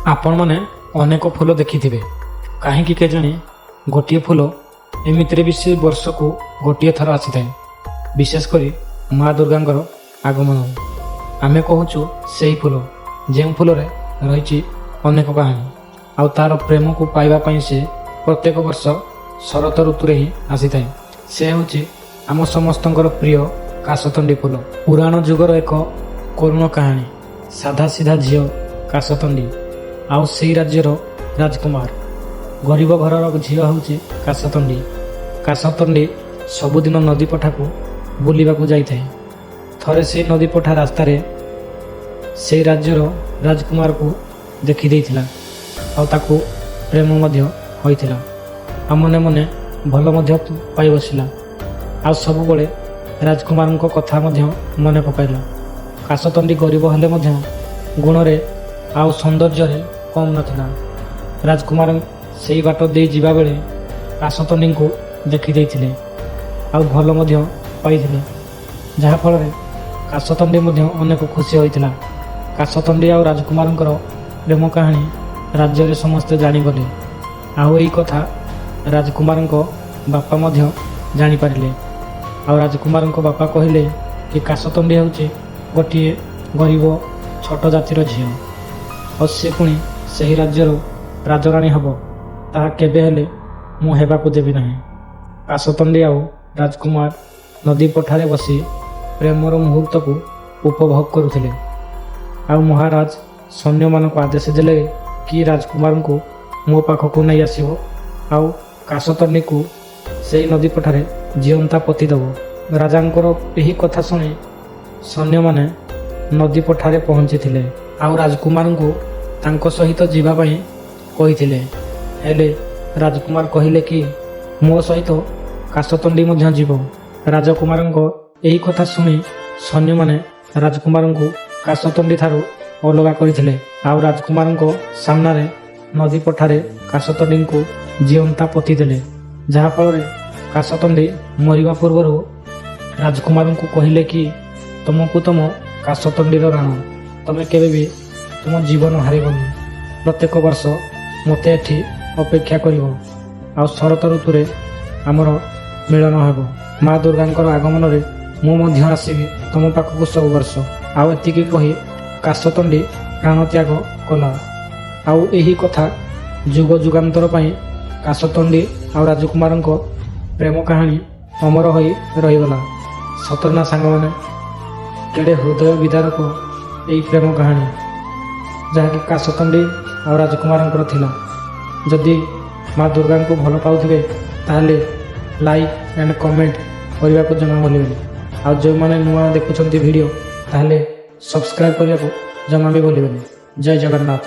ଆପଣମାନେ ଅନେକ ଫୁଲ ଦେଖିଥିବେ, କାହିଁକି କେଜାଣି ଗୋଟିଏ ଫୁଲ ଏମିତିରେ ବି ସେ ବର୍ଷକୁ ଗୋଟିଏ ଥର ଆସିଥାଏ, ବିଶେଷ କରି ମା ଦୁର୍ଗାଙ୍କର ଆଗମନ। ଆମେ କହୁଛୁ ସେହି ଫୁଲ ଯେଉଁ ଫୁଲରେ ରହିଛି ଅନେକ କାହାଣୀ, ଆଉ ତା'ର ପ୍ରେମକୁ ପାଇବା ପାଇଁ ସେ ପ୍ରତ୍ୟେକ ବର୍ଷ ଶରତ ଋତୁରେ ହିଁ ଆସିଥାଏ। ସେ ହେଉଛି ଆମ ସମସ୍ତଙ୍କର ପ୍ରିୟ କାଶତଣ୍ଡି ଫୁଲ। ପୁରାଣ ଯୁଗର ଏକ କରୁଣ କାହାଣୀ। ସାଧା ସିଧା ଝିଅ କାଶତଣ୍ଡି, ଆଉ ସେହି ରାଜ୍ୟର ରାଜକୁମାର। ଗରିବ ଘରର ଝିଅ ହେଉଛି କାଶତଣ୍ଡି। କାଶତଣ୍ଡି ସବୁଦିନ ନଦୀ ପଠାକୁ ବୁଲିବାକୁ ଯାଇଥାଏ। ଥରେ ସେହି ନଦୀ ପଠା ରାସ୍ତାରେ ସେହି ରାଜ୍ୟର ରାଜକୁମାରକୁ ଦେଖିଦେଇଥିଲା, ଆଉ ତାକୁ ପ୍ରେମ ମଧ୍ୟ ହୋଇଥିଲା, ଆଉ ମନେ ମନେ ଭଲ ମଧ୍ୟ ପାଇ ବସିଲା, ଆଉ ସବୁବେଳେ ରାଜକୁମାରଙ୍କ କଥା ମଧ୍ୟ ମନେ ପକାଇଲା। କାଶତଣ୍ଡି ଗରିବ ହେଲେ ମଧ୍ୟ ଗୁଣରେ ଆଉ ସୌନ୍ଦର୍ଯ୍ୟରେ କମ୍ ନଥିଲା। ରାଜକୁମାର ସେହି ବାଟ ଦେଇ ଯିବାବେଳେ କାଶତଣ୍ଡିଙ୍କୁ ଦେଖିଦେଇଥିଲେ, ଆଉ ଭଲ ମଧ୍ୟ ପାଇଥିଲେ, ଯାହାଫଳରେ କାଶତଣ୍ଡି ମଧ୍ୟ ଅନେକ ଖୁସି ହୋଇଥିଲା। କାଶତଣ୍ଡି ଆଉ ରାଜକୁମାରଙ୍କର ପ୍ରେମ କାହାଣୀ ରାଜ୍ୟରେ ସମସ୍ତେ ଜାଣିଗଲେ, ଆଉ ଏହି କଥା ରାଜକୁମାରଙ୍କ ବାପା ମଧ୍ୟ ଜାଣିପାରିଲେ। ଆଉ ରାଜକୁମାରଙ୍କ ବାପା କହିଲେ କି କାଶତଣ୍ଡି ହେଉଛି ଗୋଟିଏ ଗରିବ ଛୋଟ ଜାତିର ଝିଅ, ଆଉ ସେ ପୁଣି ସେହି ରାଜ୍ୟର ରାଜରାଣୀ ହେବ, ତାହା କେବେ ହେଲେ ମୁଁ ହେବାକୁ ଦେବି ନାହିଁ। କାଶତଣ୍ଡି ଆଉ ରାଜକୁମାର ନଦୀ ପଠାରେ ବସି ପ୍ରେମର ମୁହୂର୍ତ୍ତକୁ ଉପଭୋଗ କରୁଥିଲେ, ଆଉ ମହାରାଜ ସୈନ୍ୟମାନଙ୍କୁ ଆଦେଶ ଦେଲେ କି ରାଜକୁମାରଙ୍କୁ ମୋ ପାଖକୁ ନେଇ ଆସିବ, ଆଉ କାଶତଣ୍ଡିକୁ ସେହି ନଦୀ ପଠାରେ ଜିଅନ୍ତା ପୋତି ଦେବ। ରାଜାଙ୍କର ଏହି କଥା ଶୁଣି ସୈନ୍ୟମାନେ ନଦୀ ପଠାରେ ପହଞ୍ଚିଥିଲେ, ଆଉ ରାଜକୁମାରଙ୍କୁ ତାଙ୍କ ସହିତ ଯିବା ପାଇଁ କହିଥିଲେ। ହେଲେ ରାଜକୁମାର କହିଲେ କି ମୋ ସହିତ କାଶତଣ୍ଡି ମଧ୍ୟ ଯିବ। ରାଜକୁମାରଙ୍କ ଏହି କଥା ଶୁଣି ସୈନ୍ୟମାନେ ରାଜକୁମାରଙ୍କୁ କାଶତଣ୍ଡି ଠାରୁ ଅଲଗା କରିଥିଲେ, ଆଉ ରାଜକୁମାରଙ୍କ ସାମ୍ନାରେ ନଦୀ ପଠାରେ କାଶତଣ୍ଡିଙ୍କୁ ଜିଅନ୍ତା ପୋତି ଦେଲେ, ଯାହାଫଳରେ କାଶତଣ୍ଡି ମରିବା ପୂର୍ବରୁ ରାଜକୁମାରଙ୍କୁ କହିଲେ କି ତୁମକୁ ତୁମ କାଶତଣ୍ଡିର ରାଣ, ତୁମେ କେବେ ବି ତୁମ ଜୀବନ ହାରିବନି। ପ୍ରତ୍ୟେକ ବର୍ଷ ମୋତେ ଏଠି ଅପେକ୍ଷା କରିବ, ଆଉ ଶରତ ଋତୁରେ ଆମର ମିଳନ ହେବ। ମା ଦୁର୍ଗାଙ୍କର ଆଗମନରେ ମୁଁ ମଧ୍ୟ ଆସିବି ତୁମ ପାଖକୁ ସବୁ ବର୍ଷ। ଆଉ ଏତିକି କହି କାଶତଣ୍ଡି ପ୍ରାଣତ୍ୟାଗ କଲା। ଆଉ ଏହି କଥା ଯୁଗ ଯୁଗାନ୍ତର ପାଇଁ କାଶତଣ୍ଡି ଆଉ ରାଜକୁମାରଙ୍କ ପ୍ରେମ କାହାଣୀ ଅମର ହୋଇ ରହିଗଲା। ସତରେ ନା ସାଙ୍ଗମାନେ, କେଡ଼େ ହୃଦୟ ବିଦାରକ ଏହି ପ୍ରେମ କାହାଣୀ, ଯାହାକି କାଶତଣ୍ଡି ଆଉ ରାଜକୁମାରଙ୍କର ଥିଲା। ଯଦି ମା ଦୁର୍ଗାଙ୍କୁ ଭଲ ପାଉଥିବେ ତାହେଲେ ଲାଇକ୍ ଆଣ୍ଡ କମେଣ୍ଟ କରିବାକୁ ଜମା ଭୁଲିବେନି। ଆଉ ଯେଉଁମାନେ ନୂଆ ଦେଖୁଛନ୍ତି ଭିଡ଼ିଓ ତାହେଲେ ସବସ୍କ୍ରାଇବ୍ କରିବାକୁ ଜମା ବି ଭୁଲିବେନି। ଜୟ ଜଗନ୍ନାଥ।